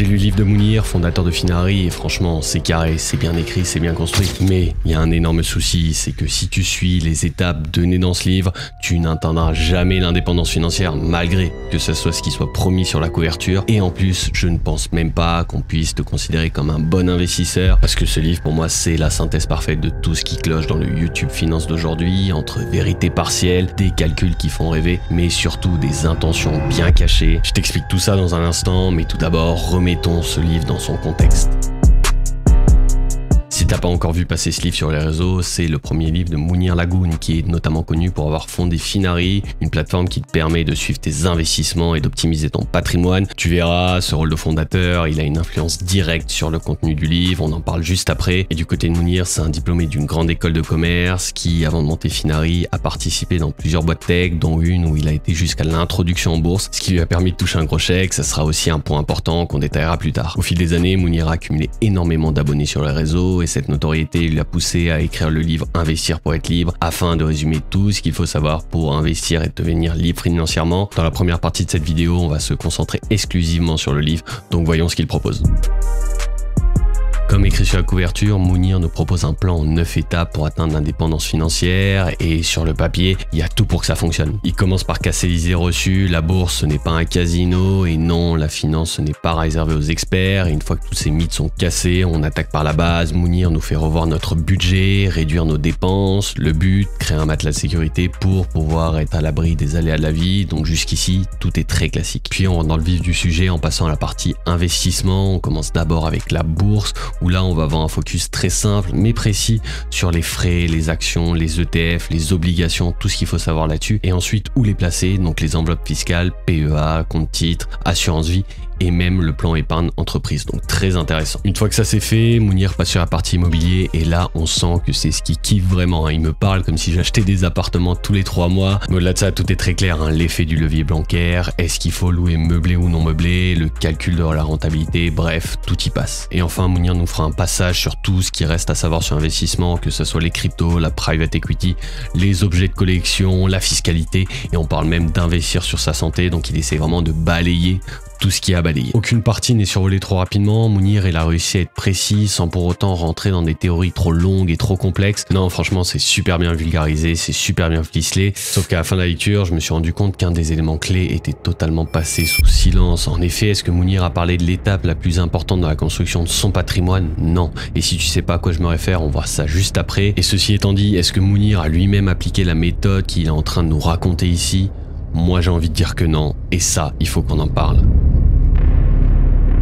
J'ai lu le livre de Mounir, fondateur de Finari, et franchement, c'est carré, c'est bien écrit, c'est bien construit. Mais il y a un énorme souci, c'est que si tu suis les étapes données dans ce livre, tu n'atteindras jamais l'indépendance financière, malgré que ce soit ce qui soit promis sur la couverture. Et en plus, je ne pense même pas qu'on puisse te considérer comme un bon investisseur, parce que ce livre, pour moi, c'est la synthèse parfaite de tout ce qui cloche dans le YouTube Finance d'aujourd'hui, entre vérité partielle, des calculs qui font rêver, mais surtout des intentions bien cachées. Je t'explique tout ça dans un instant, mais tout d'abord, remettons ce livre dans son contexte. Si t'as pas encore vu passer ce livre sur les réseaux, c'est le premier livre de Mounir Lagoun, qui est notamment connu pour avoir fondé Finari, une plateforme qui te permet de suivre tes investissements et d'optimiser ton patrimoine. Tu verras, ce rôle de fondateur, il a une influence directe sur le contenu du livre, on en parle juste après. Et du côté de Mounir, c'est un diplômé d'une grande école de commerce qui, avant de monter Finari, a participé dans plusieurs boîtes tech, dont une où il a été jusqu'à l'introduction en bourse, ce qui lui a permis de toucher un gros chèque. Ça sera aussi un point important qu'on détaillera plus tard. Au fil des années, Mounir a accumulé énormément d'abonnés sur les réseaux, et cette notoriété lui a poussé à écrire le livre Investir pour être libre, afin de résumer tout ce qu'il faut savoir pour investir et devenir libre financièrement. Dans la première partie de cette vidéo, on va se concentrer exclusivement sur le livre, donc voyons ce qu'il propose. Comme écrit sur la couverture, Mounir nous propose un plan en 9 étapes pour atteindre l'indépendance financière, et sur le papier, il y a tout pour que ça fonctionne. Il commence par casser les idées reçues, la bourse ce n'est pas un casino, et non, la finance ce n'est pas réservé aux experts. Et une fois que tous ces mythes sont cassés, on attaque par la base. Mounir nous fait revoir notre budget, réduire nos dépenses, le but, créer un matelas de sécurité pour pouvoir être à l'abri des aléas de la vie. Donc jusqu'ici, tout est très classique. Puis on rentre dans le vif du sujet en passant à la partie investissement. On commence d'abord avec la bourse, où là on va avoir un focus très simple mais précis sur les frais, les actions, les ETF, les obligations, tout ce qu'il faut savoir là-dessus, et ensuite où les placer, donc les enveloppes fiscales, PEA, compte titre, assurance vie, et même le plan épargne entreprise, donc très intéressant. Une fois que ça c'est fait, Mounir passe sur la partie immobilier, et là on sent que c'est ce qui kiffe vraiment, hein. Il me parle comme si j'achetais des appartements tous les 3 mois, mais au-delà de ça tout est très clair, hein. L'effet du levier bancaire, est-ce qu'il faut louer meublé ou non meublé, le calcul de la rentabilité, bref, tout y passe. Et enfin Mounir nous fera un passage sur tout ce qui reste à savoir sur l'investissement, que ce soit les cryptos, la private equity, les objets de collection, la fiscalité, et on parle même d'investir sur sa santé, donc il essaie vraiment de balayer tout ce qui est à balayer. Aucune partie n'est survolée trop rapidement. Mounir, il a réussi à être précis sans pour autant rentrer dans des théories trop longues et trop complexes. Non, franchement, c'est super bien vulgarisé, c'est super bien ficelé. Sauf qu'à la fin de la lecture, je me suis rendu compte qu'un des éléments clés était totalement passé sous silence. En effet, est-ce que Mounir a parlé de l'étape la plus importante dans la construction de son patrimoine? Non. Et si tu sais pas à quoi je me réfère, on voit ça juste après. Et ceci étant dit, est-ce que Mounir a lui-même appliqué la méthode qu'il est en train de nous raconter ici? Moi, j'ai envie de dire que non. Et ça, il faut qu'on en parle.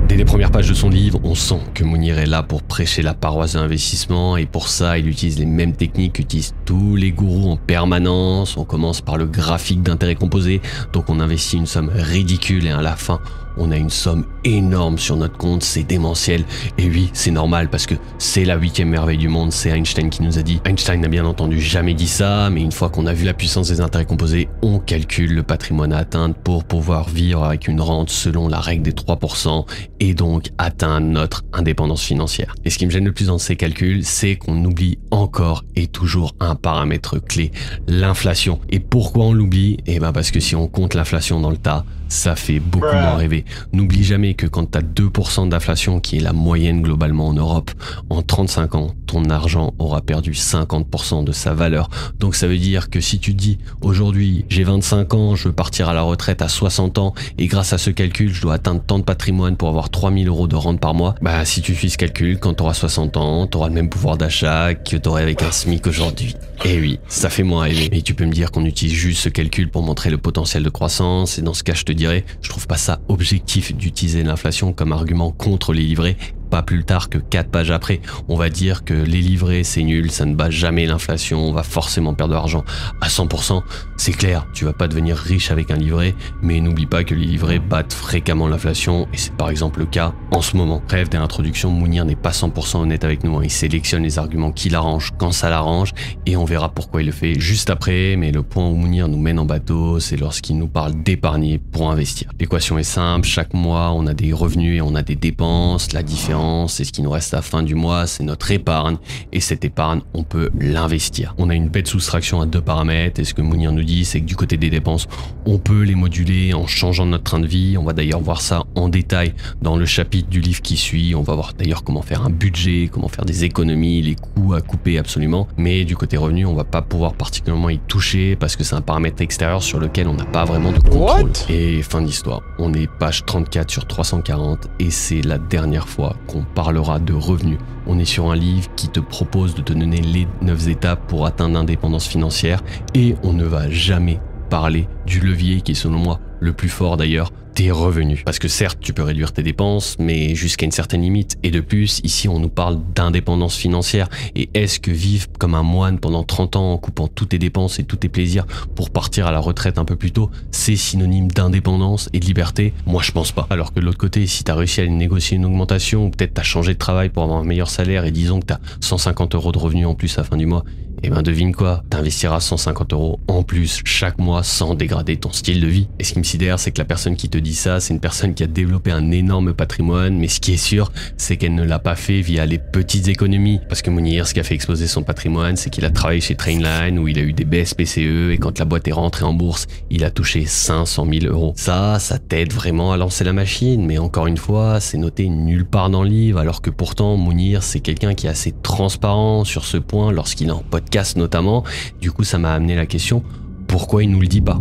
Dès les premières pages de son livre, on sent que Mounir est là pour prêcher la paroisse de l'investissement, et pour ça, il utilise les mêmes techniques qu'utilisent tous les gourous en permanence. On commence par le graphique d'intérêt composé, donc on investit une somme ridicule et à la fin, on a une somme énorme sur notre compte, c'est démentiel. Et oui, c'est normal parce que c'est la 8e merveille du monde, c'est Einstein qui nous a dit. Einstein n'a bien entendu jamais dit ça, mais une fois qu'on a vu la puissance des intérêts composés, on calcule le patrimoine à atteindre pour pouvoir vivre avec une rente selon la règle des 3% et donc atteindre notre indépendance financière. Et ce qui me gêne le plus dans ces calculs, c'est qu'on oublie encore et toujours un paramètre clé, l'inflation. Et pourquoi on l'oublie? Eh ben parce que si on compte l'inflation dans le tas, ça fait beaucoup moins rêver. N'oublie jamais que quand tu as 2% d'inflation, qui est la moyenne globalement en Europe, en 35 ans, ton argent aura perdu 50% de sa valeur. Donc ça veut dire que si tu te dis aujourd'hui j'ai 25 ans, je veux partir à la retraite à 60 ans et grâce à ce calcul je dois atteindre tant de patrimoine pour avoir 3000 € de rente par mois, bah si tu suis ce calcul, quand tu auras 60 ans, tu auras le même pouvoir d'achat que tu aurais avec un SMIC aujourd'hui. Et oui, ça fait moins rêver. Mais tu peux me dire qu'on utilise juste ce calcul pour montrer le potentiel de croissance, et dans ce cas je te dirais, je trouve pas ça objectif d'utiliser l'inflation comme argument contre les livrets. Pas plus tard que 4 pages après, on va dire que les livrets c'est nul, ça ne bat jamais l'inflation, on va forcément perdre de l'argent à 100%. C'est clair, tu vas pas devenir riche avec un livret, mais n'oublie pas que les livrets battent fréquemment l'inflation, et c'est par exemple le cas en ce moment. Bref, dès l'introduction, Mounir n'est pas 100% honnête avec nous, hein. Il sélectionne les arguments qui l'arrangent quand ça l'arrange, et on verra pourquoi il le fait juste après. Mais le point où Mounir nous mène en bateau, c'est lorsqu'il nous parle d'épargner pour investir. L'équation est simple, chaque mois on a des revenus et on a des dépenses, la différence différence et ce qui nous reste à la fin du mois, c'est notre épargne. Et cette épargne, on peut l'investir. On a une bête soustraction à 2 paramètres. Et ce que Mounir nous dit, c'est que du côté des dépenses, on peut les moduler en changeant notre train de vie. On va d'ailleurs voir ça en détail dans le chapitre du livre qui suit. On va voir d'ailleurs comment faire un budget, comment faire des économies, les coûts à couper absolument. Mais du côté revenu, on va pas pouvoir particulièrement y toucher parce que c'est un paramètre extérieur sur lequel on n'a pas vraiment de contrôle. Et fin d'histoire. On est page 34 sur 340 et c'est la dernière fois qu'on parlera de revenus. On est sur un livre qui te propose de te donner les 9 étapes pour atteindre l'indépendance financière et on ne va jamais parler du levier qui est selon moi le plus fort d'ailleurs, tes revenus. Parce que certes, tu peux réduire tes dépenses, mais jusqu'à une certaine limite. Et de plus, ici, on nous parle d'indépendance financière. Et est-ce que vivre comme un moine pendant 30 ans en coupant toutes tes dépenses et tous tes plaisirs pour partir à la retraite un peu plus tôt, c'est synonyme d'indépendance et de liberté? Moi, je pense pas. Alors que de l'autre côté, si tu as réussi à négocier une augmentation, ou peut-être tu as changé de travail pour avoir un meilleur salaire et disons que tu as 150 € de revenus en plus à la fin du mois, et ben devine quoi, t'investiras 150 € en plus chaque mois sans dégrader ton style de vie. Et ce qui me sidère, c'est que la personne qui te dit ça, c'est une personne qui a développé un énorme patrimoine, mais ce qui est sûr, c'est qu'elle ne l'a pas fait via les petites économies. Parce que Mounir, ce qui a fait exploser son patrimoine, c'est qu'il a travaillé chez Trainline où il a eu des BSPCE et quand la boîte est rentrée en bourse, il a touché 500 000 €. Ça t'aide vraiment à lancer la machine, mais encore une fois, c'est noté nulle part dans le livre, alors que pourtant Mounir, c'est quelqu'un qui est assez transparent sur ce point lorsqu'il est en podcast notamment. Du coup, ça m'a amené la question, pourquoi il nous le dit pas?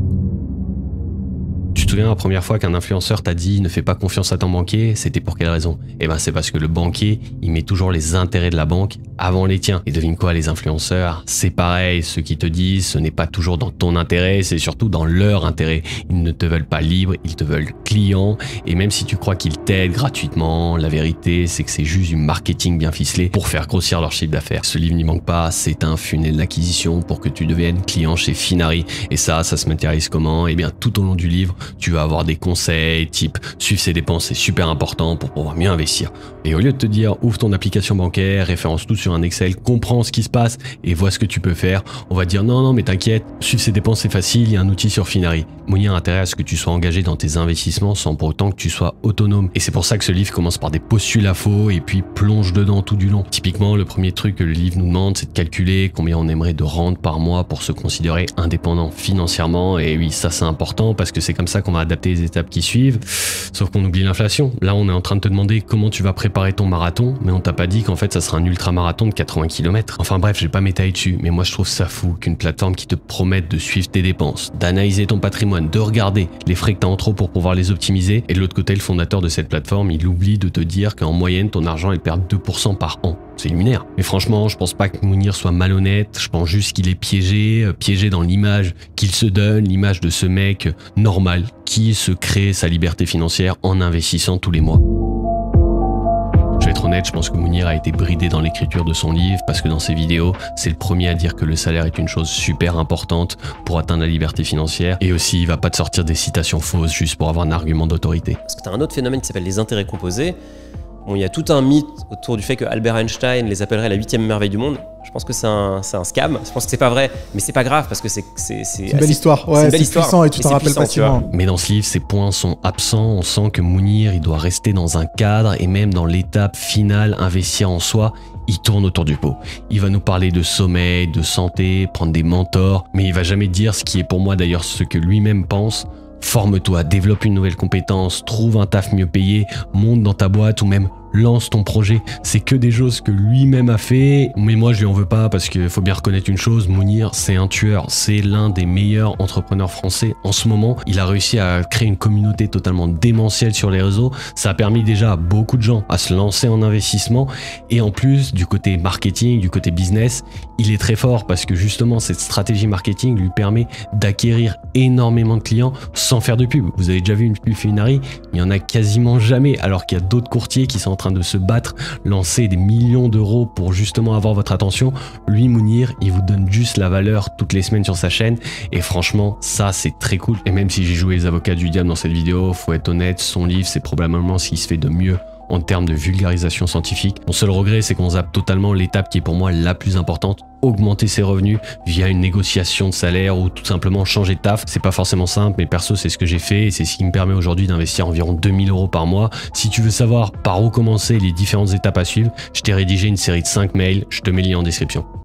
Tu te souviens la première fois qu'un influenceur t'a dit ne fais pas confiance à ton banquier, c'était pour quelle raison? Eh ben c'est parce que le banquier, il met toujours les intérêts de la banque avant les tiens. Et devine quoi, les influenceurs, c'est pareil, ceux qui te disent ce n'est pas toujours dans ton intérêt, c'est surtout dans leur intérêt. Ils ne te veulent pas libre, ils te veulent client. Et même si tu crois qu'ils t'aident gratuitement, la vérité c'est que c'est juste du marketing bien ficelé pour faire grossir leur chiffre d'affaires. Ce livre n'y manque pas, c'est un funnel d'acquisition pour que tu deviennes client chez Finari. Et ça se matérialise comment? Eh bien tout au long du livre, tu vas avoir des conseils type suivre ses dépenses, c'est super important pour pouvoir mieux investir. Et au lieu de te dire ouvre ton application bancaire, référence tout sur un Excel, comprends ce qui se passe et vois ce que tu peux faire, on va dire non mais t'inquiète, suivre ses dépenses c'est facile, il y a un outil sur Finari. Mounir a intérêt à ce que tu sois engagé dans tes investissements sans pour autant que tu sois autonome. Et c'est pour ça que ce livre commence par des postulats faux et puis plonge dedans tout du long. Typiquement, le premier truc que le livre nous demande, c'est de calculer combien on aimerait de rente par mois pour se considérer indépendant financièrement. Et oui, ça c'est important parce que c'est comme ça qu'on va adapter les étapes qui suivent. Sauf qu'on oublie l'inflation. Là, on est en train de te demander comment tu vas préparer ton marathon, mais on t'a pas dit qu'en fait ça sera un ultra-marathon de 80 km. Enfin bref, je vais pas m'étaler dessus, mais moi je trouve ça fou qu'une plateforme qui te promette de suivre tes dépenses, d'analyser ton patrimoine, de regarder les frais que tu as en trop pour pouvoir les optimiser. Et de l'autre côté, le fondateur de cette plateforme, il oublie de te dire qu'en moyenne, ton argent, il perd 2% par an. C'est luminaire. Mais franchement, je pense pas que Mounir soit malhonnête, je pense juste qu'il est piégé dans l'image qu'il se donne, l'image de ce mec normal qui se crée sa liberté financière en investissant tous les mois. Je vais être honnête, je pense que Mounir a été bridé dans l'écriture de son livre parce que dans ses vidéos, c'est le premier à dire que le salaire est une chose super importante pour atteindre la liberté financière et aussi il va pas te sortir des citations fausses juste pour avoir un argument d'autorité. Parce que tu as un autre phénomène qui s'appelle les intérêts composés. Bon, il y a tout un mythe autour du fait que Albert Einstein les appellerait la 8e merveille du monde. Je pense que c'est un scam. Je pense que c'est pas vrai, mais c'est pas grave parce que c'est une belle histoire. Ouais, c'est puissant et tu t'en rappelles facilement. Mais dans ce livre, ces points sont absents. On sent que Mounir, il doit rester dans un cadre et même dans l'étape finale, investir en soi, il tourne autour du pot. Il va nous parler de sommeil, de santé, prendre des mentors, mais il va jamais dire ce qui est pour moi d'ailleurs ce que lui-même pense. Forme-toi, développe une nouvelle compétence, trouve un taf mieux payé, monte dans ta boîte ou même lance ton projet. C'est que des choses que lui-même a fait, mais moi je lui en veux pas parce qu'il faut bien reconnaître une chose, Mounir c'est un tueur, c'est l'un des meilleurs entrepreneurs français en ce moment. Il a réussi à créer une communauté totalement démentielle sur les réseaux, ça a permis déjà à beaucoup de gens à se lancer en investissement et en plus du côté marketing, du côté business, il est très fort parce que justement cette stratégie marketing lui permet d'acquérir énormément de clients sans faire de pub. Vous avez déjà vu une pub Finari, il y en a quasiment jamais alors qu'il y a d'autres courtiers qui sont en train de se battre, lancer des millions d'euros pour justement avoir votre attention. Lui, Mounir, il vous donne juste la valeur toutes les semaines sur sa chaîne et franchement, ça c'est très cool. Et même si j'ai joué les avocats du diable dans cette vidéo, faut être honnête, son livre c'est probablement ce qui se fait de mieux en termes de vulgarisation scientifique. Mon seul regret, c'est qu'on zappe totalement l'étape qui est pour moi la plus importante, augmenter ses revenus via une négociation de salaire ou tout simplement changer de taf. C'est pas forcément simple, mais perso, c'est ce que j'ai fait et c'est ce qui me permet aujourd'hui d'investir environ 2000 € par mois. Si tu veux savoir par où commencer, les différentes étapes à suivre, je t'ai rédigé une série de 5 mails, je te mets le lien en description.